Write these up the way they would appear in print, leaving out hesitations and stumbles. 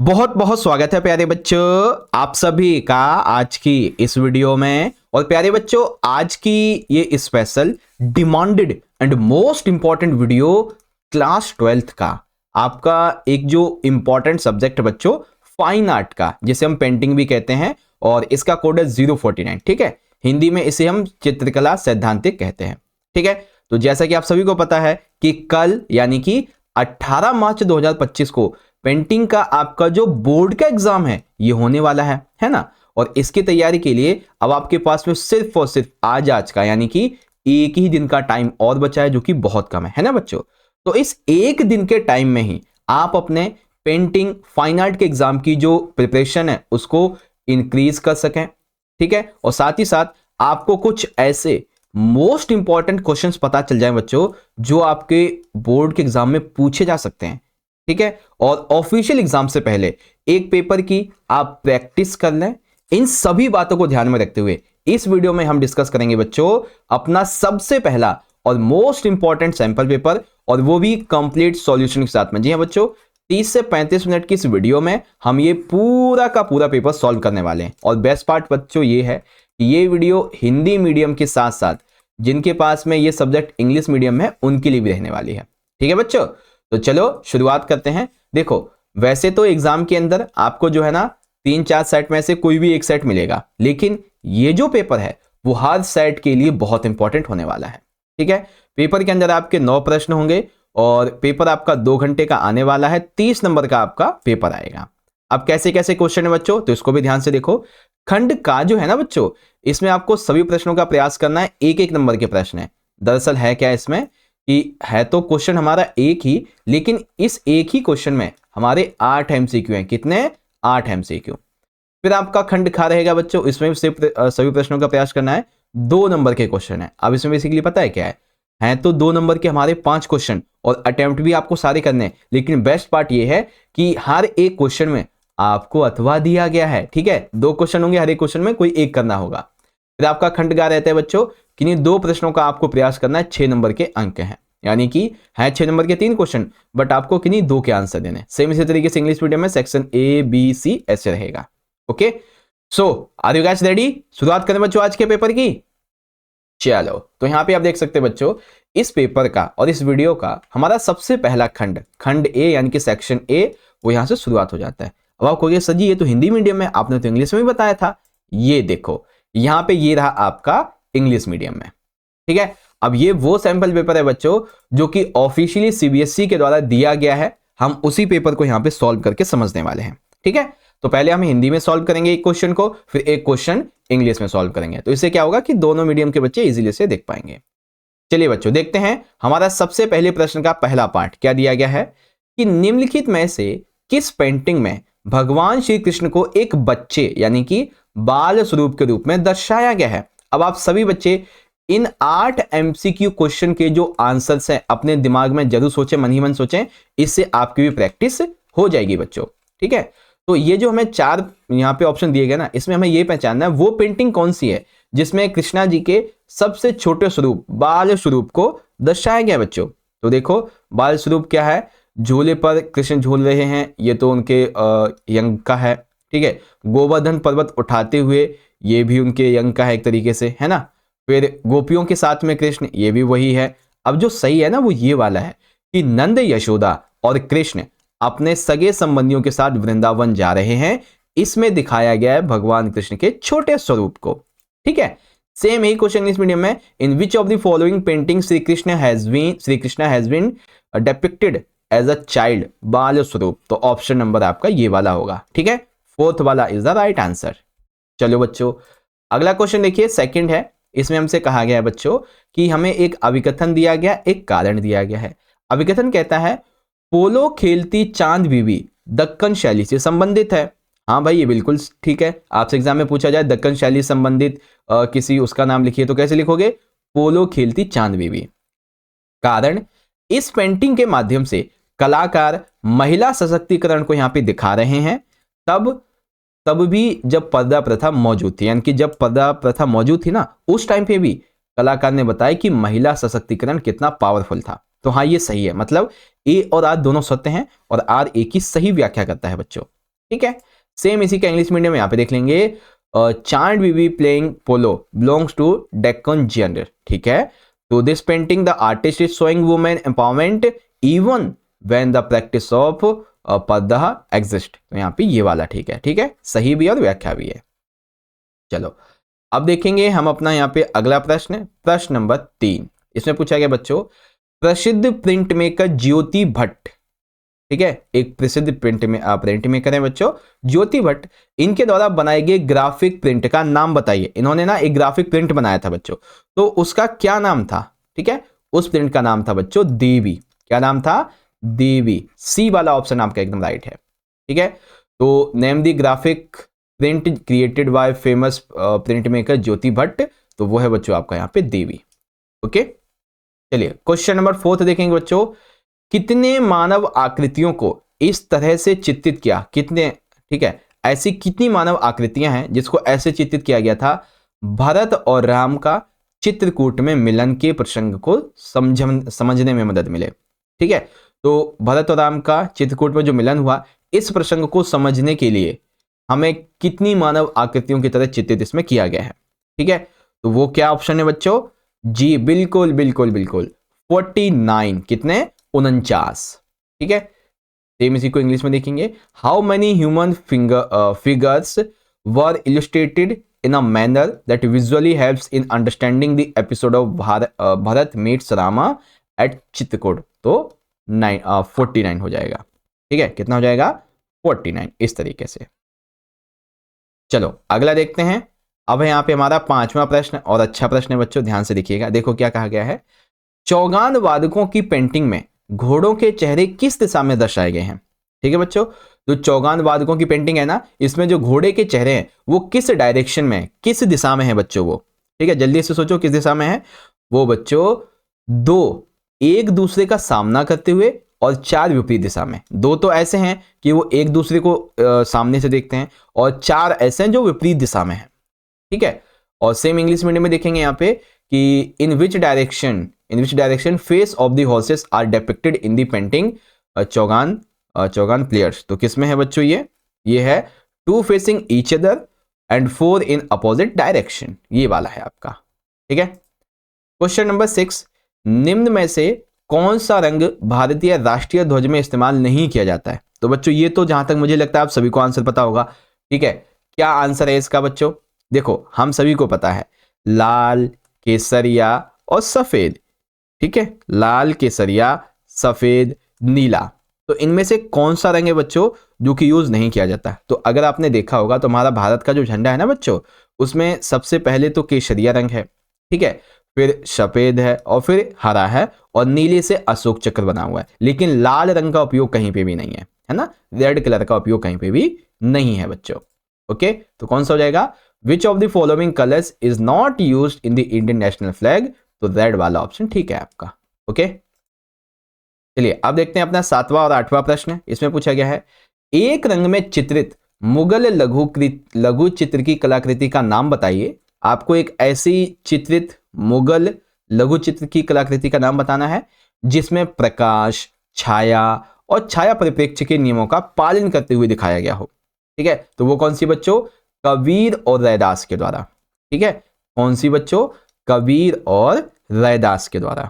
बहुत बहुत स्वागत है प्यारे बच्चों आप सभी का आज की इस वीडियो में। और प्यारे बच्चों आज की ये special demanded and most important video class 12th का आपका एक जो इंपॉर्टेंट सब्जेक्ट बच्चों फाइन आर्ट का, जिसे हम पेंटिंग भी कहते हैं और इसका कोड है 049। ठीक है, हिंदी में इसे हम चित्रकला सैद्धांतिक कहते हैं। ठीक है, तो जैसा कि आप सभी को पता है कि कल यानी कि 18 मार्च 2025 को पेंटिंग का आपका जो बोर्ड का एग्जाम है ये होने वाला है ना। और इसकी तैयारी के लिए अब आपके पास में सिर्फ और सिर्फ आज का यानी कि एक ही दिन का टाइम और बचा है, जो कि बहुत कम है ना बच्चों। तो इस एक दिन के टाइम में ही आप अपने पेंटिंग फाइन आर्ट के एग्जाम की जो प्रिपरेशन है उसको इंक्रीज कर सकें। ठीक है, और साथ ही साथ आपको कुछ ऐसे मोस्ट इंपॉर्टेंट क्वेश्चंस पता चल जाए बच्चों जो आपके बोर्ड के एग्जाम में पूछे जा सकते हैं। ठीक है, और ऑफिशियल एग्जाम से पहले एक पेपर की आप प्रैक्टिस कर लें। इन सभी बातों को ध्यान में रखते हुए इस वीडियो में हम डिस्कस करेंगे बच्चों अपना सबसे पहला और मोस्ट इंपॉर्टेंट सैंपल पेपर, और वो भी कंप्लीट सॉल्यूशन के साथ में। जी हाँ बच्चों, 30 से 35 मिनट की इस वीडियो में हम ये पूरा का पूरा पेपर सॉल्व करने वाले हैं। और बेस्ट पार्ट बच्चों ये है कि ये वीडियो हिंदी मीडियम के साथ साथ जिनके पास में ये सब्जेक्ट इंग्लिश मीडियम है उनके लिए भी रहने वाली है। ठीक है बच्चों, तो चलो शुरुआत करते हैं। देखो, वैसे तो एग्जाम के अंदर आपको जो है ना 3-4 सेट में से कोई भी एक सेट मिलेगा, लेकिन ये जो पेपर है वो हर सेट के लिए बहुत इंपॉर्टेंट होने वाला है। ठीक है, पेपर के अंदर आपके 9 प्रश्न होंगे और पेपर आपका 2 घंटे का आने वाला है। 30 नंबर का आपका पेपर आएगा। अब कैसे कैसे क्वेश्चन है बच्चों, तो इसको भी ध्यान से देखो। खंड का जो है ना बच्चों, इसमें आपको सभी प्रश्नों का प्रयास करना है। एक एक नंबर के प्रश्न है। दरअसल है क्या इसमें कि है तो क्वेश्चन हमारा एक ही, लेकिन इस एक ही क्वेश्चन में हमारे 8 एमसीक्यू हैं। कितने? 8 एमसीक्यू। फिर आपका खंड खा रहेगा बच्चों, इसमें भी सभी प्रश्नों का प्रयास करना है। 2 नंबर के क्वेश्चन है। अब इसमें बेसिकली पता है क्या है तो 2 नंबर के हमारे 5 क्वेश्चन, और अटेम्प्ट भी आपको सारे करने हैं। लेकिन बेस्ट पार्ट ये है कि हर एक क्वेश्चन में आपको अथवा दिया गया है। ठीक है, 2 क्वेश्चन होंगे, हर एक क्वेश्चन में कोई एक करना होगा। फिर आपका खंड गा रहता है बच्चों, किन्हीं 2 प्रश्नों का आपको प्रयास करना है। 6 नंबर के अंक हैं, यानी कि है 6 नंबर के 3 क्वेश्चन, बट आपको किन्हीं 2 के आंसर देने। सेम इसी तरीके से इंग्लिश मीडियम में सेक्शन ए बी सी ऐसे रहेगा। Okay, so are you guys ready? शुरुआत करें बच्चों आज के पेपर की। चलो, तो यहां पे आप देख सकते हैं बच्चों इस पेपर का और इस वीडियो का हमारा सबसे पहला खंड ए यानी कि सेक्शन ए, वो यहां से शुरुआत हो जाता है। अब आपको ये सजी ये तो हिंदी मीडियम में, आपने तो इंग्लिश में भी बताया था। ये देखो यहां पे ये रहा आपका इंग्लिश मीडियम में। ठीक है, अब ये वो सैंपल पेपर है बच्चों जो कि ऑफिशियली सीबीएसई के द्वारा दिया गया है। हम उसी पेपर को यहां पे सॉल्व करके समझने वाले हैं। ठीक है, तो पहले हम हिंदी में सॉल्व करेंगे एक क्वेश्चन को, फिर एक क्वेश्चन इंग्लिश में सॉल्व करेंगे। तो इससे क्या होगा कि दोनों मीडियम के बच्चे इजीली से देख पाएंगे। चलिए बच्चों देखते हैं हमारा सबसे पहले प्रश्न का पहला पार्ट क्या दिया गया है कि निम्नलिखित में से किस पेंटिंग में भगवान श्री कृष्ण को एक बच्चे यानी कि बाल स्वरूप के रूप में दर्शाया गया है। अब आप सभी बच्चे इन 8 एमसीक्यू क्वेश्चन के जो आंसर्स हैं अपने दिमाग में जरूर सोचें, मन ही मन सोचें, इससे आपकी भी प्रैक्टिस हो जाएगी बच्चों। ठीक है, तो ये जो हमें 4 यहाँ पे ऑप्शन दिए गए ना, इसमें हमें ये पहचानना है वो पेंटिंग कौन सी है जिसमें कृष्णा जी के सबसे छोटे स्वरूप बाल स्वरूप को दर्शाया गया बच्चों। तो देखो बाल स्वरूप क्या है, झूले पर कृष्ण झूल रहे हैं, ये तो उनके यंग का है। ठीक है, गोवर्धन पर्वत उठाते हुए, ये भी उनके यंग का है एक तरीके से, है ना। फिर गोपियों के साथ में कृष्ण, ये भी वही है। अब जो सही है ना वो ये वाला है कि नंद यशोदा और कृष्ण अपने सगे संबंधियों के साथ वृंदावन जा रहे हैं। इसमें दिखाया गया है भगवान कृष्ण के छोटे स्वरूप को। ठीक है, सेम ही क्वेश्चन इंग्लिश मीडियम में, in which of the following painting Shri Krishna has been depicted as a child बाल स्वरूप। तो ऑप्शन नंबर आपका ये वाला होगा। ठीक है, 4th वाला इज द राइट आंसर। चलो बच्चों अगला क्वेश्चन देखिए, सेकंड है। इसमें हमसे कहा गया है बच्चों कि हमें एक अभिकथन दिया गया, एक कारण दिया गया है। अभिकथन कहता है पोलो खेलती चांद बीबी दक्कन शैली से संबंधित है। हाँ भाई, ये बिल्कुल ठीक है। आपसे एग्जाम में पूछा जाए दक्कन शैली संबंधित किसी उसका नाम लिखिए, तो कैसे लिखोगे? पोलो खेलती चांद बीबी। कारण, इस पेंटिंग के माध्यम से कलाकार महिला सशक्तिकरण को यहां पे दिखा रहे हैं। तब भी जब पर्दा प्रथा मौजूद थी, यानी कि जब पर्दा प्रथा मौजूद थी ना उस टाइम पे भी कलाकार ने बताया कि महिला सशक्तिकरण कितना पावरफुल था। तो हाँ ये सही है, मतलब ए और आर दोनों सत्य हैं और आर ए की सही व्याख्या करता है बच्चों। ठीक है। सेम इसी का इंग्लिश मीडियम यहाँ पे देख लेंगे, Chand Bibi playing polo belongs to Deccan gender, ठीक है। तो this painting the artist is showing women empowerment even when the practice of purdah exist. तो यहाँ पे ये वाला ठीक है, ठीक है, सही भी और व्याख्या भी है। चलो अब देखेंगे हम अपना यहाँ पे अगला प्रश्न, प्रश्न नंबर 3। इसमें पूछा गया बच्चों, प्रसिद्ध प्रिंट मेकर ज्योति भट्ट, ठीक है, एक प्रसिद्ध प्रिंट मेकर है बच्चों ज्योति भट्ट, इनके द्वारा बनाए गए ग्राफिक प्रिंट का नाम बताइए। इन्होंने ना एक ग्राफिक प्रिंट बनाया था बच्चों, तो उसका क्या नाम था, ठीक है। उस प्रिंट का नाम था बच्चों देवी। क्या नाम था? देवी। सी वाला ऑप्शन आपका एकदम राइट है, ठीक है। तो name the graphic print created by famous print maker Jyoti Bhatt, तो वो है बच्चों आपका यहाँ पे देवी। ओके, चलिए क्वेश्चन नंबर 4 देखेंगे बच्चों, कितने मानव आकृतियों को इस तरह से चित्रित किया, कितने, ठीक है, ऐसी कितनी मानव आकृतियां हैं जिसको ऐसे चित्रित किया गया था भरत और राम का चित्रकूट में मिलन के प्रसंग को समझने में मदद मिले, ठीक है। तो भरत और राम का चित्रकूट में जो मिलन हुआ, इस प्रसंग को समझने के लिए हमें कितनी मानव आकृतियों की तरह चित्रित इसमें किया गया है, ठीक है। तो वो क्या ऑप्शन है बच्चों? जी बिल्कुल बिल्कुल बिल्कुल 49, कितने? 49, ठीक है। सेम इसी को इंग्लिश में देखेंगे, how many human figures were illustrated in a manner that visually helps in understanding the episode of Bharat meets Rama at Chitrakoot. तो 49 हो जाएगा, ठीक है। कितना हो जाएगा? 49, इस तरीके से। चलो अगला देखते हैं। अब है यहाँ पे हमारा 5वां प्रश्न, और अच्छा प्रश्न है बच्चों, ध्यान से देखिएगा। देखो क्या कहा गया है, चौगान वादकों की पेंटिंग में घोड़ों के चेहरे किस दिशा में दर्शाए गए हैं, ठीक है बच्चों। जो चौगान वादकों की पेंटिंग है ना, इसमें जो घोड़े के चेहरे हैं वो किस डायरेक्शन में, किस दिशा में है बच्चों वो, ठीक है। जल्दी से सोचो किस दिशा में है वो बच्चों। 2 एक दूसरे का सामना करते हुए और 4 विपरीत दिशा में। 2 तो ऐसे हैं कि वो एक दूसरे को सामने से देखते हैं, और 4 ऐसे हैं जो विपरीत दिशा में है, ठीक है। और सेम इंग्लिश मीडियम में देखेंगे यहाँ पे कि in which direction face of the horses are depicted in the painting Chaugan players. तो किसमें है बच्चों ये है 2 facing each other and 4 in opposite direction, ये वाला है आपका, ठीक है। क्वेश्चन नंबर 6, निम्न में से कौन सा रंग भारतीय राष्ट्रीय ध्वज में इस्तेमाल नहीं किया जाता है? तो बच्चों ये तो जहां तक मुझे लगता है आप सभी को आंसर पता होगा, ठीक है। क्या आंसर है इसका बच्चों? देखो हम सभी को पता है, लाल, केसरिया और सफेद, ठीक है। लाल, केसरिया, सफेद, नीला। तो इनमें से कौन सा रंग है बच्चों जो कि यूज नहीं किया जाता? तो अगर आपने देखा होगा तो हमारा भारत का जो झंडा है ना बच्चों, उसमें सबसे पहले तो केसरिया रंग है, ठीक है, फिर सफेद है, और फिर हरा है, और नीले से अशोक चक्र बना हुआ है। लेकिन लाल रंग का उपयोग कहीं पे भी नहीं है ना, रेड कलर का उपयोग कहीं पे भी नहीं है बच्चों। ओके, तो कौन सा हो जाएगा? विच of the following colours is not used in the Indian national flag? तो रेड वाला ऑप्शन ठीक है आपका। ओके, चलिए अब देखते हैं अपना 7वां और 8वां प्रश्न। इसमें पूछा गया है, एक रंग में चित्रित मुगल लघु चित्र की कलाकृति का नाम बताइए। आपको एक ऐसी चित्रित मुगल लघु चित्र की कलाकृति का नाम बताना है जिसमें प्रकाश, छाया और छाया परिप्रेक्ष्य के नियमों का पालन करते हुए दिखाया गया हो, ठीक है। तो वो कौन सी बच्चों? कबीर और रैदास के द्वारा, ठीक है। कौन सी बच्चों? कबीर और रैदास के द्वारा।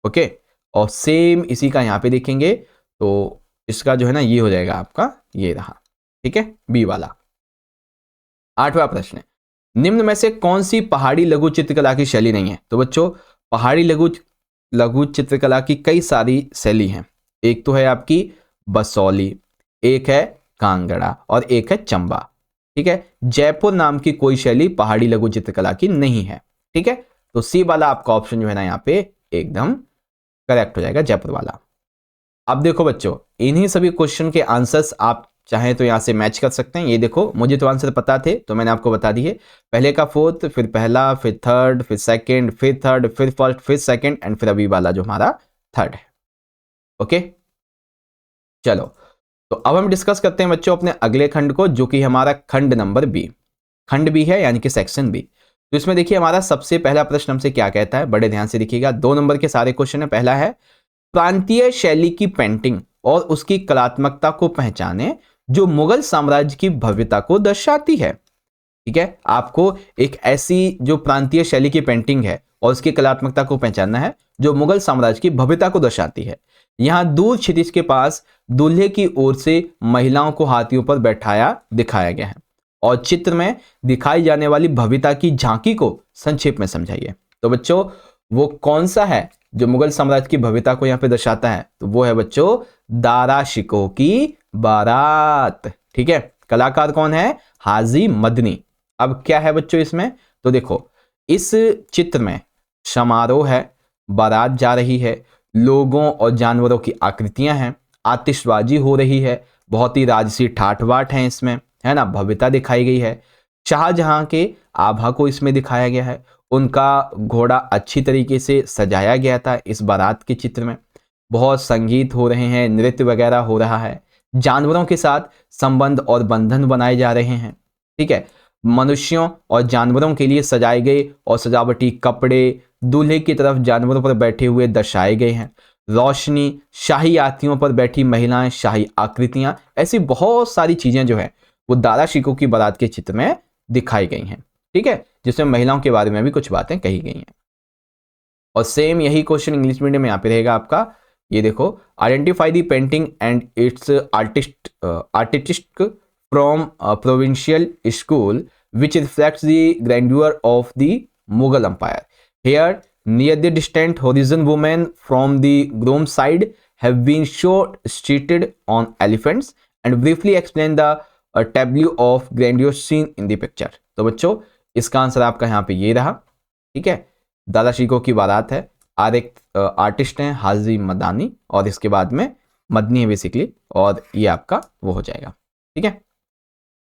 ओके, और सेम इसी का यहाँ पे देखेंगे तो इसका जो है ना ये हो जाएगा आपका, ये रहा, ठीक है, बी वाला। 8वां प्रश्न, निम्न में से कौन सी पहाड़ी लघु चित्रकला की शैली नहीं है? तो बच्चों पहाड़ी लघु चित्रकला की कई सारी शैली हैं। एक तो है आपकी बसौली, एक है कांगड़ा और एक है चंबा, ठीक है। जयपुर नाम की कोई शैली पहाड़ी लघु चित्रकला की नहीं है, ठीक है। तो सी वाला आपका ऑप्शन जो है ना यहाँ पे एकदम करेक्ट हो जाएगा, जयपुर वाला। अब देखो बच्चों, इन्हीं सभी क्वेश्चन के आंसर्स आप चाहें तो यहां से मैच कर सकते हैं। ये देखो मुझे तो आंसर पता थे तो मैंने आपको बता दिए, पहले का 4th, फिर पहला, फिर 3rd, फिर 2nd, फिर 3rd, फिर 1st, फिर 2nd एंड फिर अभी वाला जो हमारा 3rd है। ओके, चलो तो अब हम डिस्कस करते हैं बच्चों अपने अगले खंड को, जो कि हमारा खंड नंबर बी, खंड बी है यानी कि सेक्शन बी। तो इसमें देखिए हमारा सबसे पहला प्रश्न हमसे क्या कहता है, बड़े ध्यान से देखिएगा। 2 नंबर के सारे क्वेश्चन है। पहला है, प्रांतीय शैली की पेंटिंग और उसकी कलात्मकता को पहचाने जो मुगल साम्राज्य की भव्यता को दर्शाती है। ठीक है, आपको एक ऐसी जो प्रांतीय शैली की पेंटिंग है और उसकी कलात्मकता को पहचानना है जो मुगल साम्राज्य की भव्यता को दर्शाती है। यहाँ दूर क्षितिज के पास दूल्हे की ओर से महिलाओं को हाथियों पर बैठाया दिखाया गया है और चित्र में दिखाई जाने वाली भव्यता की झांकी को संक्षेप में समझाइए। तो बच्चों वो कौन सा है जो मुगल साम्राज्य की भव्यता को यहाँ पे दर्शाता है? तो वो है बच्चों दारा शिकोह की बारात। ठीक है, कलाकार कौन है? हाजी मदनी। अब क्या है बच्चों इसमें? तो देखो इस चित्र में समारोह है, बारात जा रही है, लोगों और जानवरों की आकृतियां हैं, आतिशबाजी हो रही है, बहुत ही राजसी ठाठ बाट है इसमें, है ना, भव्यता दिखाई गई है। शाहजहां के आभा को इसमें दिखाया गया है, उनका घोड़ा अच्छी तरीके से सजाया गया था इस बारात के चित्र में। बहुत संगीत हो रहे हैं, नृत्य वगैरह हो रहा है, जानवरों के साथ संबंध और बंधन बनाए जा रहे हैं। ठीक है, मनुष्यों और जानवरों के लिए सजाए गए और सजावटी कपड़े दूल्हे की तरफ जानवरों पर बैठे हुए दर्शाए गए हैं। रोशनी, शाही हाथियों पर बैठी महिलाएं, शाही आकृतियां, ऐसी बहुत सारी चीजें जो है वो दारा शिकोह की बारात के चित्र में दिखाई गई हैं। ठीक है, जिसमें महिलाओं के बारे में भी कुछ बातें कही गई हैं। और सेम यही क्वेश्चन इंग्लिश मीडियम में यहाँ पे रहेगा आपका। ये देखो, identify the painting and it's artist from provincial school which reflects the grandeur of the Mughal Empire. Here, near the distant horizon, women from the groom side have been shown seated on elephants and briefly explain the tableau of grandeur seen in the picture. तो बच्चों इसका answer आपका यहाँ पे ये रहा। ठीक है, दादा शिकोह की बारात है, आर्टिस्ट हैं हाजी मदानी और इसके बाद में मदनी है बेसिकली, और ये आपका वो हो जाएगा। ठीक है,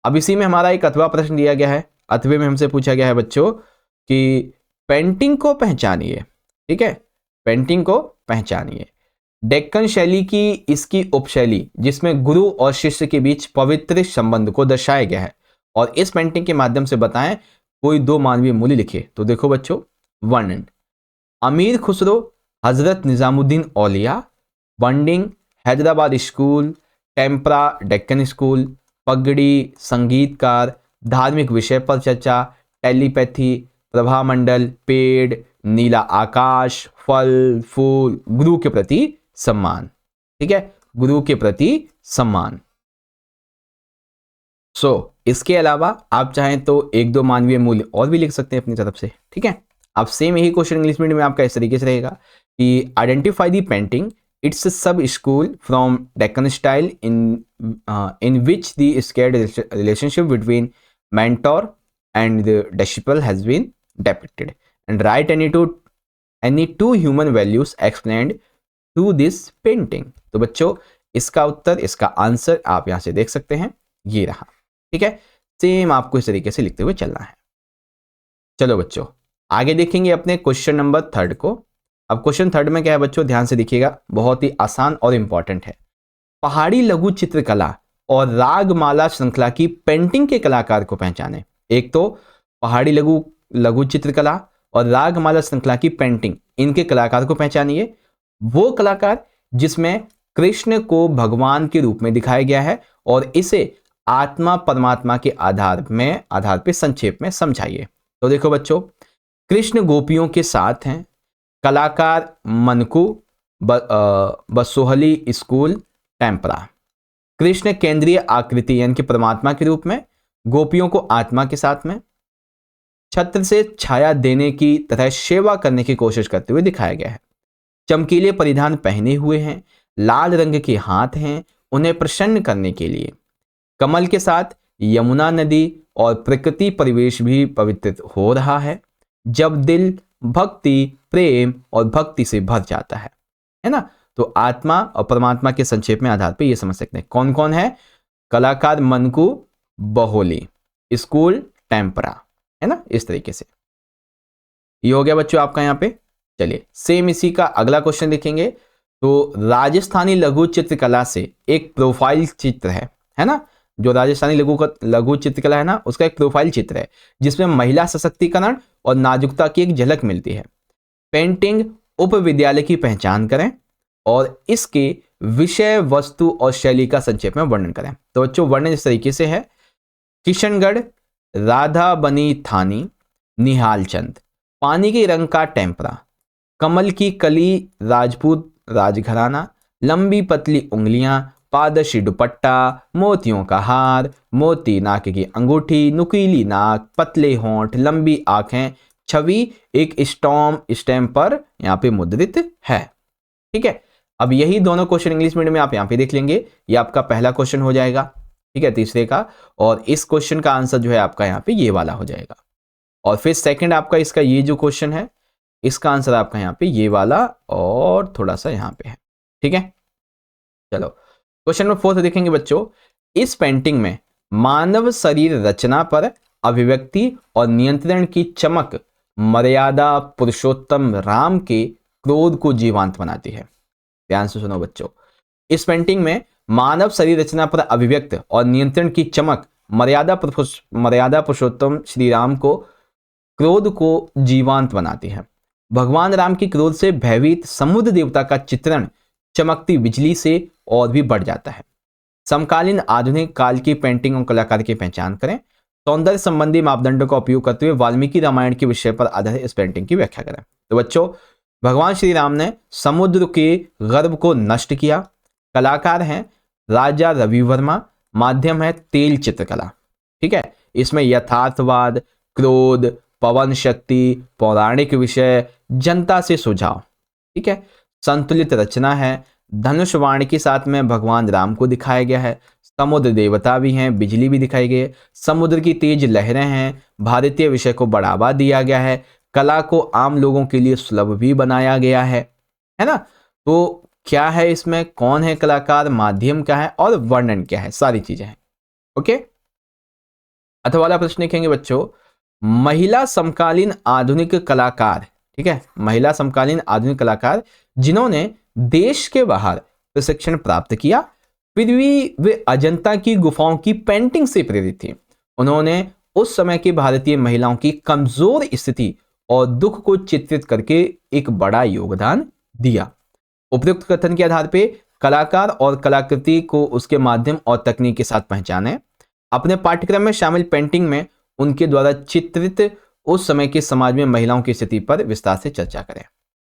अब इसी में हमारा एक अथवा प्रश्न दिया गया है। अथवे में हमसे पूछा गया है बच्चों कि पेंटिंग को पहचानिए। ठीक है, पेंटिंग को पहचानिए। डेक्कन शैली की इसकी उपशैली जिसमें गुरु और शिष्य के बीच पवित्र संबंध को दर्शाया गया है, और इस पेंटिंग के माध्यम से बताएं कोई दो मानवीय मूल्य लिखे। तो देखो बच्चों, वर्णन, अमीर खुसरो, हजरत निजामुद्दीन औलिया, बंडिंग, Hyderabad school, tempera, Deccan school, पगड़ी, संगीतकार, धार्मिक विषय पर चर्चा, टेलीपैथी, प्रभामंडल, पेड़, नीला आकाश, फल फूल, गुरु के प्रति सम्मान। ठीक है, गुरु के प्रति सम्मान। इसके अलावा आप चाहें तो एक दो मानवीय मूल्य और भी लिख सकते हैं अपनी तरफ से। ठीक है, अब सेम यही क्वेश्चन इंग्लिश मीडियम में आपका इस तरीके से रहेगा कि identify the painting, it's a sub-school from Deccan style in which the scared relationship between mentor and the disciple has been depicted, and write any two human values explained through this painting. तो बच्चों इसका उत्तर, इसका answer आप यहां से देख सकते हैं, ये रहा। ठीक है, सेम आपको इस तरीके से लिखते हुए चलना है। चलो बच्चों आगे देखेंगे अपने क्वेश्चन नंबर 3 को। अब क्वेश्चन 3 में क्या है बच्चों, ध्यान से देखिएगा, बहुत ही आसान और इंपॉर्टेंट है। पहाड़ी लघु चित्रकला और रागमाला श्रृंखला की पेंटिंग के कलाकार को पहचाने। एक तो पहाड़ी लघु चित्रकला और रागमाला श्रृंखला की पेंटिंग, इनके कलाकार को पहचानिए। वो कलाकार जिसमें कृष्ण को भगवान के रूप में दिखाया गया है और इसे आत्मा परमात्मा के आधार पे संक्षेप में समझाइए। तो देखो बच्चों, कृष्ण गोपियों के साथ हैं, कलाकार मनकू, बसोहली स्कूल, टेम्परा। कृष्ण केंद्रीय आकृति यानी कि परमात्मा के रूप में, गोपियों को आत्मा के साथ में, छत्र से छाया देने की तथा सेवा करने की कोशिश करते हुए दिखाया गया है। चमकीले परिधान पहने हुए हैं, लाल रंग के हाथ हैं उन्हें प्रसन्न करने के लिए। कमल के साथ यमुना नदी और प्रकृति परिवेश भी पवित्र हो रहा है जब दिल भक्ति, प्रेम और भक्ति से भर जाता है ना। तो आत्मा और परमात्मा के संक्षेप में आधार पे ये समझ सकते हैं कौन कौन है। कलाकार मनकू, बहोली, स्कूल, टेम्परा, है ना, इस तरीके से। ये हो गया बच्चों आपका यहाँ पे। चलिए सेम इसी का अगला क्वेश्चन देखेंगे। तो राजस्थानी लघु चित्रकला से एक प्रोफाइल चित्र है ना, जो राजस्थानी लघु चित्रकला है ना, उसका एक प्रोफाइल चित्र है जिसमें महिला सशक्तिकरण और नाजुकता की एक झलक मिलती है। पेंटिंग उप विद्यालय की पहचान करें और इसके विषय, वस्तु और शैली का संक्षेप में वर्णन करें। तो बच्चों वर्णन इस तरीके से है, किशनगढ़, राधा बनी थानी, निहाल चंद, पानी के रंग का टेम्परा, कमल की कली, राजपूत राजघराना, लंबी पतली उंगलियां, पारदर्शी दुपट्टा, मोतियों का हार, मोती नाक की अंगूठी, नुकीली नाक, पतले होंठ, लंबी आंखें, छवि एक स्टैम्प पर यहाँ पे मुद्रित है। ठीक है, अब यही दोनों क्वेश्चन इंग्लिश मीडियम में आप यहाँ पे देख लेंगे, ये आपका पहला क्वेश्चन हो जाएगा, ठीक है, तीसरे का, और इस क्वेश्चन का आंसर जो है आपका यहाँ पे ये वाला हो जाएगा। और फिर सेकंड आपका इसका ये जो क्वेश्चन है, इसका आंसर आपका यहाँ पे ये वाला और थोड़ा सा यहाँ पे है। ठीक है, चलो क्वेश्चन नंबर 4 देखेंगे बच्चों। इस पेंटिंग में मानव शरीर रचना पर अभिव्यक्ति और नियंत्रण की चमक मर्यादा पुरुषोत्तम राम के क्रोध को जीवंत बनाती है। ध्यान से सुनो बच्चों, इस पेंटिंग में मानव शरीर रचना पर अभिव्यक्त और नियंत्रण की चमक मर्यादा पुरुषोत्तम श्री राम को क्रोध को जीवंत बनाती है। भगवान राम की क्रोध से भयभीत समुद्र देवता का चित्रण चमकती बिजली से और भी बढ़ जाता है। समकालीन आधुनिक काल की पेंटिंग और कलाकार की पहचान करें। सौंदर्य संबंधी मापदंडों का उपयोग करते हुए वाल्मीकि रामायण के विषय पर आधारित इस पेंटिंग की व्याख्या करें। तो बच्चों भगवान श्री राम ने समुद्र के गर्भ को नष्ट किया। कलाकार हैं राजा रवि वर्मा। माध्यम है तेल चित्रकला। ठीक है, इसमें यथार्थवाद, क्रोध, पवन शक्ति, पौराणिक विषय, जनता से सुझाव। ठीक है, संतुलित रचना है। धनुष बाण के साथ में भगवान राम को दिखाया गया है। समुद्र देवता भी हैं, बिजली भी दिखाई गई है, समुद्र की तेज लहरें हैं। भारतीय विषय को बढ़ावा दिया गया है। कला को आम लोगों के लिए सुलभ भी बनाया गया है ना। तो क्या है इसमें, कौन है कलाकार, माध्यम क्या है और वर्णन क्या है, सारी चीजें हैं। ओके, अथवा वाला प्रश्न देखेंगे बच्चों। महिला समकालीन आधुनिक कलाकार, ठीक है, महिला समकालीन आधुनिक कलाकार जिन्होंने देश के बाहर प्रशिक्षण प्राप्त किया, फिर भी वे अजंता की गुफाओं की पेंटिंग से प्रेरित थी। उन्होंने उस समय की भारतीय महिलाओं की कमजोर स्थिति और दुख को चित्रित करके एक बड़ा योगदान दिया। उपयुक्त कथन के आधार पर कलाकार और कलाकृति को उसके माध्यम और तकनीक के साथ पहचानें। अपने पाठ्यक्रम में शामिल पेंटिंग में उनके द्वारा चित्रित उस समय के समाज में महिलाओं की स्थिति पर विस्तार से चर्चा करें।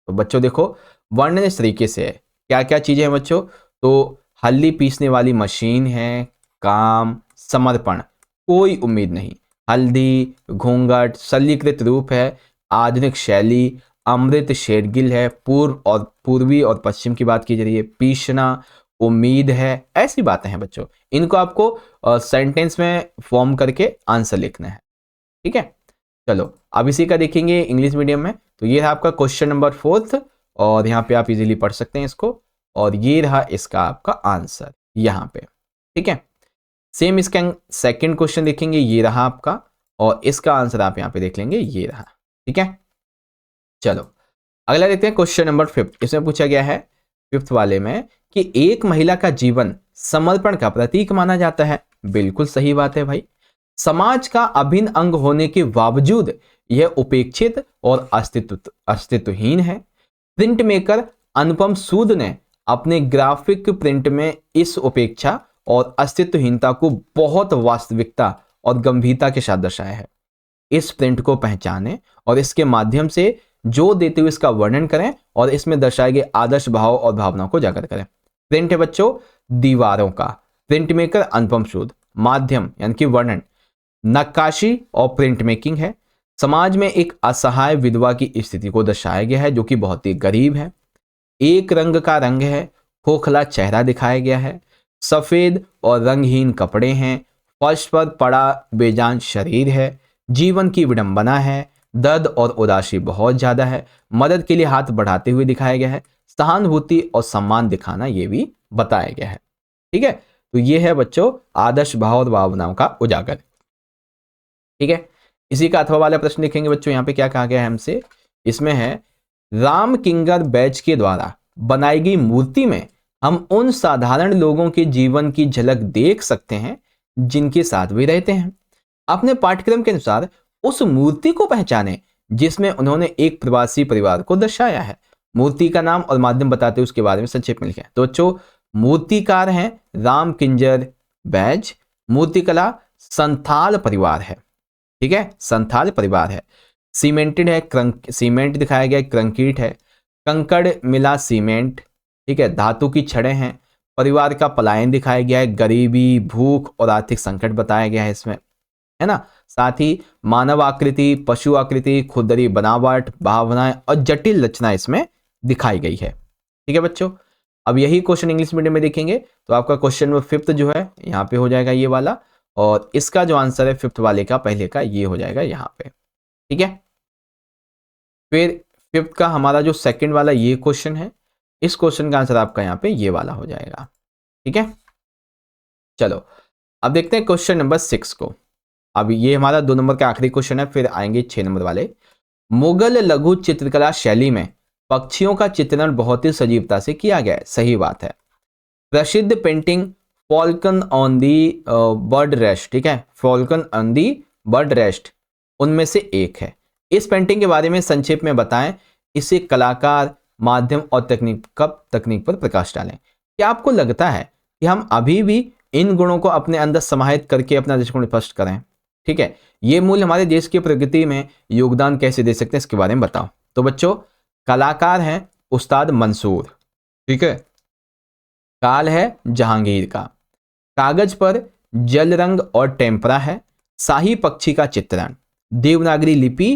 तो बच्चों देखो वर्णन इस तरीके से है। क्या क्या चीजें हैं बच्चों, तो हल्दी पीसने वाली मशीन है, काम, समर्पण, कोई उम्मीद नहीं, हल्दी, घूंघट, सरलीकृत रूप है, आधुनिक शैली, अमृत शेरगिल है, पूर्वी और पश्चिम की बात की जा रही है, पीसना, उम्मीद है, ऐसी बातें हैं बच्चों। इनको आपको सेंटेंस में फॉर्म करके आंसर लिखना है। ठीक है, चलो अब इसी का देखेंगे इंग्लिश मीडियम में। तो ये रहा आपका क्वेश्चन नंबर 4 और यहाँ पे आप इजीली पढ़ सकते हैं इसको, और ये रहा इसका आपका आंसर यहाँ पे। ठीक है, सेम इसका सेकंड क्वेश्चन देखेंगे, ये रहा आपका, और इसका आंसर आप यहाँ पे देख लेंगे, ये रहा। ठीक है, चलो अगला देखते हैं क्वेश्चन नंबर 5। इसमें पूछा गया है 5th वाले में कि एक महिला का जीवन समर्पण का प्रतीक माना जाता है। बिल्कुल सही बात है भाई। समाज का अभिन्न अंग होने के बावजूद यह उपेक्षित और अस्तित्वहीन है। प्रिंट मेकर अनुपम सूद ने अपने ग्राफिक प्रिंट में इस उपेक्षा और अस्तित्वहीनता को बहुत वास्तविकता और गंभीरता के साथ दर्शाया है। इस प्रिंट को पहचानें और इसके माध्यम से जोर देते हुए इसका वर्णन करें और इसमें दर्शाए गए आदर्श भाव और भावनाओं को जागर करें। प्रिंट है बच्चों दीवारों का, प्रिंट मेकर अनुपम सूद, माध्यम यानी कि वर्णन नक्काशी और प्रिंट मेकिंग है। समाज में एक असहाय विधवा की स्थिति को दर्शाया गया है जो कि बहुत ही गरीब है। एक रंग का रंग है, खोखला चेहरा दिखाया गया है। सफेद और रंगहीन कपड़े हैं, फर्श पर पड़ा बेजान शरीर है। जीवन की विडंबना है, दर्द और उदासी बहुत ज्यादा है। मदद के लिए हाथ बढ़ाते हुए दिखाया गया है। सहानुभूति और सम्मान दिखाना ये भी बताया गया है। ठीक है, तो ये है बच्चों आदर्श भाव और भावनाओं का उजागर। ठीक है, इसी का अथवा वाला प्रश्न देखेंगे बच्चों। यहाँ पे क्या कहा गया है हमसे, इसमें है राम किंगर बैच के द्वारा बनाई गई मूर्ति में हम उन साधारण लोगों के जीवन की झलक देख सकते हैं जिनके साथ वे रहते हैं। अपने पाठ्यक्रम के अनुसार उस मूर्ति को पहचाने जिसमें उन्होंने एक प्रवासी परिवार को दर्शाया है। मूर्ति का नाम और माध्यम बताते हुए उसके बारे में संक्षेप में लिखें। तो बच्चों मूर्तिकार हैं राम किंजर बैज। मूर्तिकला संथाल परिवार है, ठीक है, संथाल परिवार है। सीमेंटेड है, सीमेंट दिखाया गया है, कंक्रीट है। कंकड़ मिला सीमेंट, ठीक है। धातु की छड़ें हैं। परिवार का पलायन दिखाया गया है, गरीबी, भूख और आर्थिक संकट बताया गया है इसमें, है ना। साथ ही मानव आकृति, पशु आकृति, खुरदरी बनावट, भावनाएं और जटिल रचना इसमें दिखाई गई है, ठीक है बच्चों। अब यही क्वेश्चन इंग्लिश मीडियम में देखेंगे तो आपका क्वेश्चन नंबर 5 जो है यहाँ पे हो जाएगा ये वाला, और इसका जो आंसर है 5th वाले का, पहले का, ये हो जाएगा यहाँ पे, ठीक है। फिर 5th का हमारा जो सेकंड वाला ये क्वेश्चन है, इस क्वेश्चन का आंसर आपका यहाँ पे ये वाला हो जाएगा, ठीक है। चलो अब देखते हैं क्वेश्चन नंबर 6 को। अब ये हमारा 2 नंबर का आखिरी क्वेश्चन है, फिर आएंगे 6 नंबर वाले। मुगल लघु चित्रकला शैली में पक्षियों का चित्रण बहुत ही सजीवता से किया गया है, सही बात है। प्रसिद्ध painting Falcon on the bird rest, ठीक है, Falcon on the bird rest उनमें से एक है। इस पेंटिंग के बारे में संक्षेप में बताएं। इसे कलाकार, माध्यम और तकनीक पर प्रकाश डालें। क्या आपको लगता है कि हम अभी भी इन गुणों को अपने अंदर समाहित करके अपना दृष्टिकोण स्पष्ट करें, ठीक है। ये मूल्य हमारे देश की प्रगति में योगदान कैसे दे सकते हैं, इसके बारे में बताओ। तो बच्चों, कलाकार हैं उस्ताद मंसूर, ठीक है। काल है जहांगीर का। कागज पर जल रंग और टेम्परा है। शाही पक्षी का चित्रण देवनागरी लिपि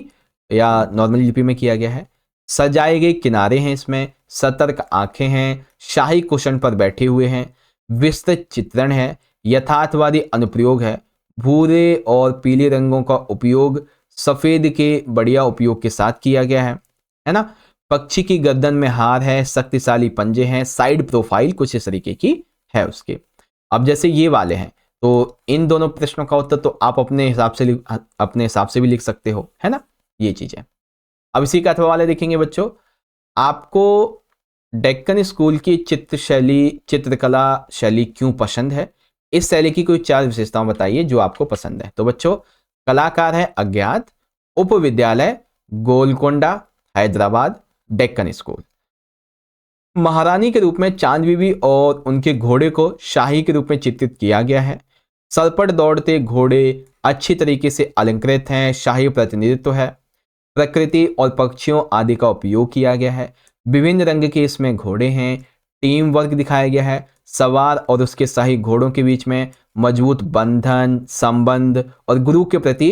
या नॉर्मल लिपि में किया गया है। सजाए गए किनारे हैं इसमें, सतर्क आंखें हैं, शाही कुशन पर बैठे हुए हैं, विस्तृत चित्रण है, यथार्थवादी अनुप्रयोग है, भूरे और पीले रंगों का उपयोग सफेद के बढ़िया उपयोग के साथ किया गया है ना। पक्षी की गर्दन में हार है, शक्तिशाली पंजे हैं, साइड प्रोफाइल कुछ इस तरीके की है उसके। अब जैसे ये वाले हैं तो इन दोनों प्रश्नों का उत्तर तो आप अपने हिसाब से भी लिख सकते हो, है ना, ये चीजें। अब इसी का अथवा वाले देखेंगे बच्चों। आपको डेक्कन स्कूल की चित्रकला शैली क्यों पसंद है? इस शैली की कोई 4 विशेषताएं बताइए जो आपको पसंद है। तो बच्चों, कलाकार है अज्ञात, उप विद्यालय गोलकोंडा हैदराबाद, डेक्कन स्कूल। महारानी के रूप में चांद बीबी और उनके घोड़े को शाही के रूप में चित्रित किया गया है। सरपट दौड़ते घोड़े अच्छी तरीके से अलंकृत हैं, शाही प्रतिनिधित्व है। प्रकृति और पक्षियों आदि का उपयोग किया गया है। विभिन्न रंग के इसमें घोड़े हैं। टीम वर्क दिखाया गया है। सवार और उसके शाही घोड़ों के बीच में मजबूत बंधन, संबंध और गुरु के प्रति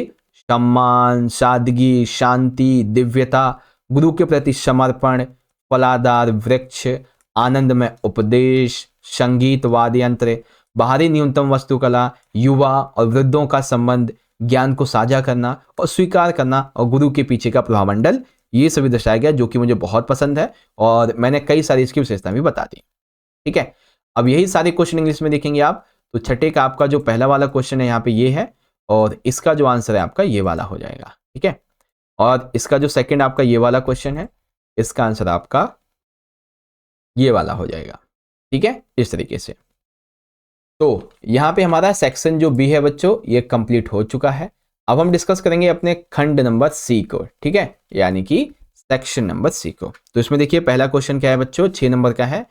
सम्मान, सादगी, शांति, दिव्यता, गुरु के प्रति समर्पण, फलादार वृक्ष, आनंदमय उपदेश, संगीत, वाद्य यंत्र, बाहरी न्यूनतम वास्तुकला, युवा और वृद्धों का संबंध, ज्ञान को साझा करना और स्वीकार करना और गुरु के पीछे का प्रभावमंडल, ये सभी दर्शाया गया जो कि मुझे बहुत पसंद है और मैंने कई सारी इसकी विशेषता भी बता दी, ठीक है। अब यही सारे क्वेश्चन इंग्लिश में देखेंगे आप। तो छठे का आपका जो पहला वाला क्वेश्चन है यहाँ पे ये है और इसका जो आंसर है आपका ये वाला हो जाएगा, ठीक है। और इसका जो सेकंड आपका ये वाला क्वेश्चन है, इसका आंसर आपका ये वाला हो जाएगा, ठीक है, इस तरीके से। तो यहाँ पे हमारा सेक्शन जो बी है बच्चों ये कंप्लीट हो चुका है। अब हम डिस्कस करेंगे अपने खंड नंबर सी को, ठीक है, यानी कि सेक्शन नंबर सी को। तो इसमें देखिए पहला क्वेश्चन क्या है बच्चों, 6 नंबर का है।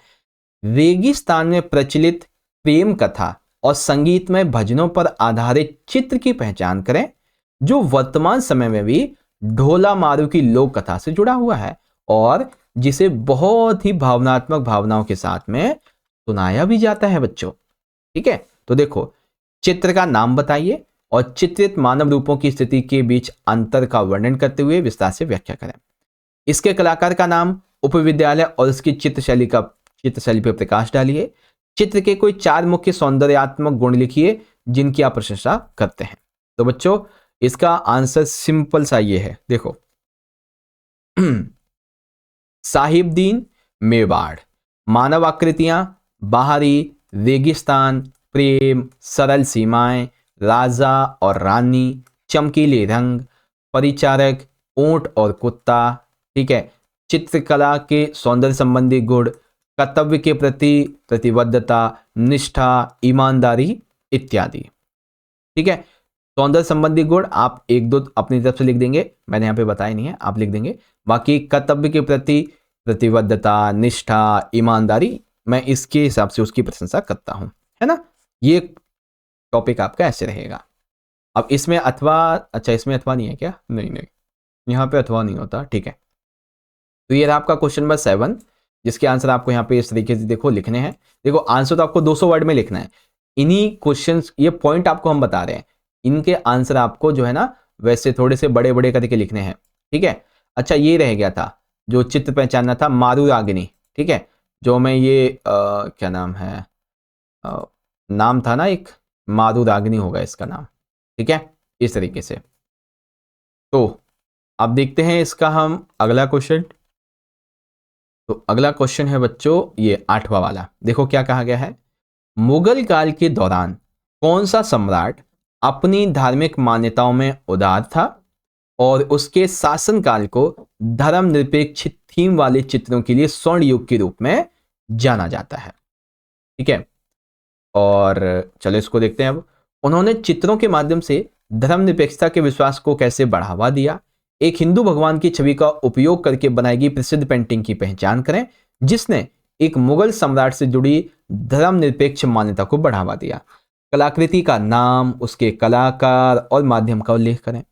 रेगिस्तान में प्रचलित प्रेम कथा और संगीतमय भजनों पर आधारित चित्र की पहचान करें जो वर्तमान समय में भी ढोला मारू की लोक कथा से जुड़ा हुआ है और जिसे बहुत ही भावनात्मक भावनाओं के साथ में सुनाया भी जाता है बच्चों, ठीक है। तो देखो, चित्र का नाम बताइए और चित्रित मानव रूपों की स्थिति के बीच अंतर का वर्णन करते हुए विस्तार से व्याख्या करें। इसके कलाकार का नाम, उपविद्यालय और उसकी चित्रशैली पर प्रकाश डालिए। चित्र के कोई 4 मुख्य सौंदर्यात्मक गुण लिखिए जिनकी आप प्रशंसा करते हैं। तो बच्चों, इसका आंसर सिंपल सा ये है, देखो साहिबदीन, मेवाड़, मानव आकृतियां, बाहरी, रेगिस्तान, प्रेम, सरल सीमाएं, राजा और रानी, चमकीले रंग, परिचारक, ऊंट और कुत्ता, ठीक है। चित्रकला के सौंदर्य संबंधी गुण, कर्तव्य के प्रति प्रतिबद्धता, निष्ठा, ईमानदारी इत्यादि, ठीक है। सौंदर्य संबंधी गुण आप 1-2 अपनी तरफ से लिख देंगे, मैंने यहाँ पे बताया नहीं है, आप लिख देंगे। बाकी कर्तव्य के प्रति प्रतिबद्धता, निष्ठा, ईमानदारी मैं इसके हिसाब से उसकी प्रशंसा करता हूं, है ना। ये टॉपिक आपका ऐसे रहेगा। अब इसमें अथवा, अच्छा इसमें अथवा नहीं है क्या, नहीं नहीं, यहाँ पे अथवा नहीं होता, ठीक है। तो ये रहा आपका क्वेश्चन नंबर 7, जिसके आंसर आपको यहाँ पे इस तरीके से देखो लिखने हैं। देखो आंसर तो आपको 200 वर्ड में लिखना है। इन्हीं क्वेश्चंस, ये पॉइंट आपको हम बता रहे हैं, इनके आंसर आपको जो है ना वैसे थोड़े से बड़े बड़े करके लिखने हैं, ठीक है। अच्छा ये रह गया था जो चित्र पहचानना था, मारुरागिनी, ठीक है। जो मैं ये क्या नाम है, नाम था ना एक, मारुरागिनी होगा इसका नाम, ठीक है, इस तरीके से। तो अब देखते हैं इसका हम अगला क्वेश्चन। तो अगला क्वेश्चन है बच्चों ये 8वां वाला। देखो क्या कहा गया है, मुगल काल के दौरान कौन सा सम्राट अपनी धार्मिक मान्यताओं में उदार था और उसके शासनकाल को धर्मनिरपेक्ष थीम वाले चित्रों के लिए स्वर्ण युग के रूप में जाना जाता है, ठीक है। और चलो इसको देखते हैं अब। उन्होंने चित्रों के माध्यम से धर्मनिरपेक्षता के विश्वास को कैसे बढ़ावा दिया, एक हिंदू भगवान की छवि का उपयोग करके बनाई गई प्रसिद्ध पेंटिंग की पहचान करें जिसने एक मुगल सम्राट से जुड़ी धर्मनिरपेक्ष मान्यता को बढ़ावा दिया। कलाकृति का नाम, उसके कलाकार और माध्यम का उल्लेख करें।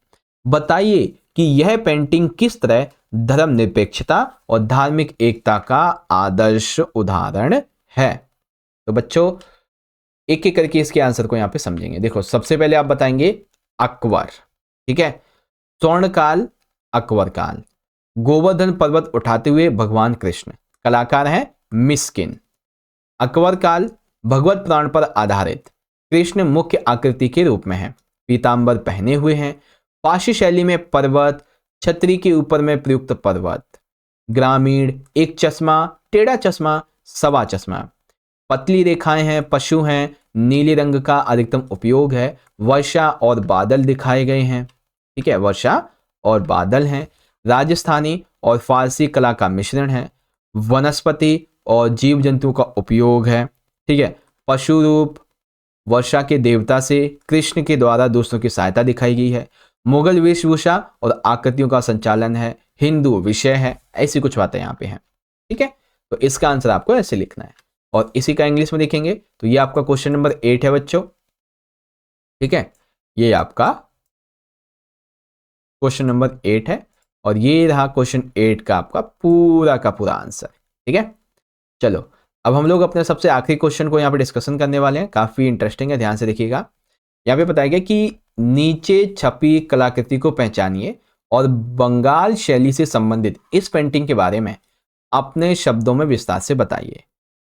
बताइए कि यह पेंटिंग किस तरह धर्मनिरपेक्षता और धार्मिक एकता का आदर्श उदाहरण है। तो बच्चों एक एक करके इसके आंसर को यहां पे समझेंगे। देखो सबसे पहले आप बताएंगे अकबर, ठीक है, स्वर्णकाल अकबर काल, गोवर्धन पर्वत उठाते हुए भगवान कृष्ण, कलाकार हैं मिस्किन। अकबर काल भगवत पुराण पर आधारित, कृष्ण मुख्य आकृति के रूप में है, पीतांबर पहने हुए हैं, पारसी शैली में पर्वत, छतरी के ऊपर में प्रयुक्त पर्वत, ग्रामीण, एक चश्मा, टेढ़ा चश्मा, सवा चश्मा, पतली रेखाएं हैं, पशु हैं, नीले रंग का अधिकतम उपयोग है, वर्षा और बादल दिखाए गए हैं, ठीक है, वर्षा और बादल हैं, राजस्थानी और फारसी कला का मिश्रण है, वनस्पति और जीव जंतु का उपयोग है, ठीक है, पशु रूप, वर्षा के देवता से कृष्ण के द्वारा दोस्तों की सहायता दिखाई गई है, मुगल वेशभूषा और आकृतियों का संचालन है, हिंदू विषय है, ऐसी कुछ बातें यहाँ पे हैं, ठीक है। तो इसका आंसर आपको ऐसे लिखना है। और इसी का इंग्लिश में देखेंगे तो ये आपका क्वेश्चन नंबर 8 है बच्चों, ठीक है, ये आपका क्वेश्चन नंबर 8 है और ये रहा क्वेश्चन 8 का आपका पूरा का पूरा आंसर, ठीक है। चलो अब हम लोग अपने सबसे आखिरी क्वेश्चन को यहाँ पे डिस्कशन करने वाले हैं, काफी इंटरेस्टिंग है, ध्यान से देखिएगा। यहाँ पे बताया गया कि नीचे छपी कलाकृति को पहचानिए और बंगाल शैली से संबंधित इस पेंटिंग के बारे में अपने शब्दों में विस्तार से बताइए।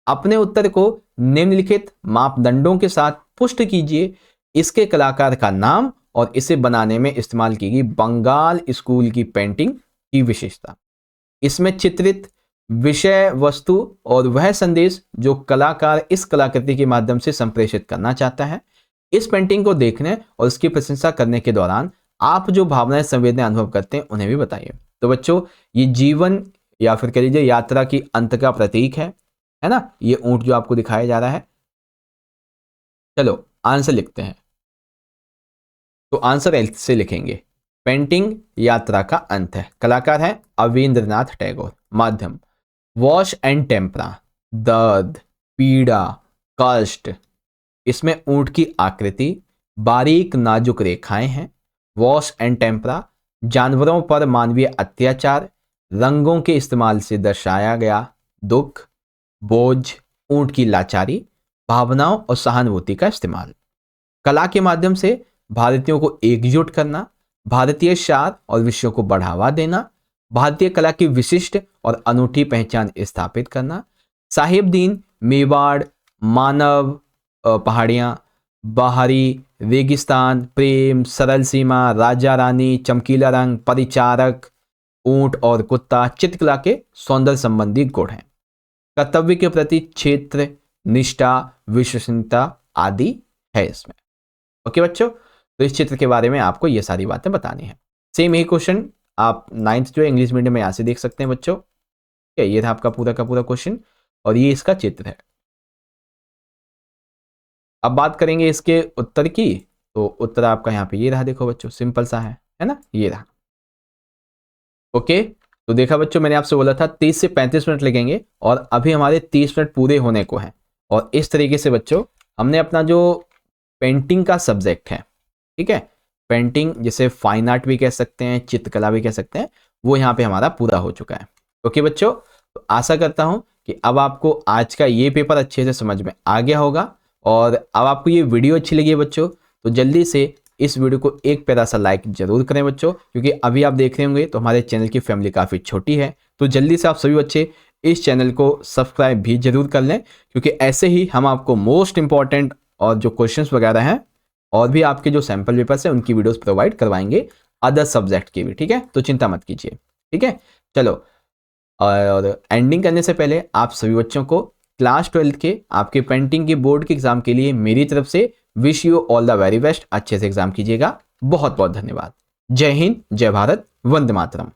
अपने उत्तर को निम्नलिखित मापदंडों के साथ पुष्ट कीजिए, इसके कलाकार का नाम और इसे बनाने में इस्तेमाल की गई बंगाल स्कूल की पेंटिंग की विशेषता, इसमें चित्रित विषय वस्तु और वह संदेश जो कलाकार इस कलाकृति के माध्यम से संप्रेषित करना चाहता है। इस पेंटिंग को देखने और उसकी प्रशंसा करने के दौरान आप जो भावनाएं संवेदनाएं अनुभव करते हैं उन्हें भी बताइए। तो बच्चों ये जीवन या फिर कह लीजिए यात्रा की अंत का प्रतीक है ना, ये ऊंट जो आपको दिखाया जा रहा है। चलो आंसर लिखते हैं। तो आंसर एल से लिखेंगे, पेंटिंग यात्रा का अंत है, कलाकार है अवेंद्रनाथ टैगोर, माध्यम वॉश एंड टेम्परा, दर्द, पीड़ा, कष्ट, इसमें ऊंट की आकृति, बारीक नाजुक रेखाएं हैं, वॉश एंड टेम्परा, जानवरों पर मानवीय अत्याचार, रंगों के इस्तेमाल से दर्शाया गया दुख, बोझ, ऊंट की लाचारी, भावनाओं और सहानुभूति का इस्तेमाल, कला के माध्यम से भारतीयों को एकजुट करना, भारतीय सार और विषयों को बढ़ावा देना, भारतीय कला की विशिष्ट और अनूठी पहचान स्थापित करना, साहिबदीन, मेवाड़, मानव, पहाड़ियाँ, बाहरी, रेगिस्तान, प्रेम, सरल सीमा, राजा रानी, चमकीला रंग, परिचारक, ऊंट और कुत्ता, चित्रकला के सौंदर्य संबंधी गुण हैं, कर्तव्य के प्रति क्षेत्र, निष्ठा, विश्वसनीयता आदि है इसमें। ओके बच्चों, तो इस चित्र के बारे में आपको ये सारी बातें बतानी है। सेम यही क्वेश्चन आप 9th जो इंग्लिश मीडियम में यहाँ से देख सकते हैं बच्चों, ठीक है, ये था आपका पूरा का पूरा क्वेश्चन और ये इसका चित्र है। अब बात करेंगे इसके उत्तर की, तो उत्तर आपका यहाँ पे ये रहा, देखो बच्चों सिंपल सा है ना, ये रहा। ओके, तो देखा बच्चों, मैंने आपसे बोला था 30 से 35 मिनट लगेंगे और अभी हमारे 30 मिनट पूरे होने को हैं। और इस तरीके से बच्चों हमने अपना जो पेंटिंग का सब्जेक्ट है, ठीक है, पेंटिंग जिसे फाइन आर्ट भी कह सकते हैं, चित्रकला भी कह सकते हैं, वो यहाँ पे हमारा पूरा हो चुका है। ओके बच्चों, तो आशा करता हूँ कि अब आपको आज का ये पेपर अच्छे से समझ में आ गया होगा। और अब आपको ये वीडियो अच्छी लगी है बच्चों, तो जल्दी से इस वीडियो को एक प्यारा सा लाइक जरूर करें बच्चों, क्योंकि अभी आप देख रहे होंगे तो हमारे चैनल की फैमिली काफ़ी छोटी है। तो जल्दी से आप सभी बच्चे इस चैनल को सब्सक्राइब भी जरूर कर लें, क्योंकि ऐसे ही हम आपको मोस्ट इंपॉर्टेंट और जो क्वेश्चंस वगैरह हैं और भी आपके जो सैम्पल पेपर्स हैं उनकी वीडियोस प्रोवाइड करवाएंगे, अदर सब्जेक्ट की भी, ठीक है। तो चिंता मत कीजिए, ठीक है। चलो, और एंडिंग करने से पहले आप सभी बच्चों को क्लास 12 के आपके पेंटिंग के बोर्ड के एग्जाम के लिए मेरी तरफ से wish you all the very best. अच्छे से एग्जाम कीजिएगा। बहुत बहुत धन्यवाद। जय हिंद, जय भारत, वंदे मातरम।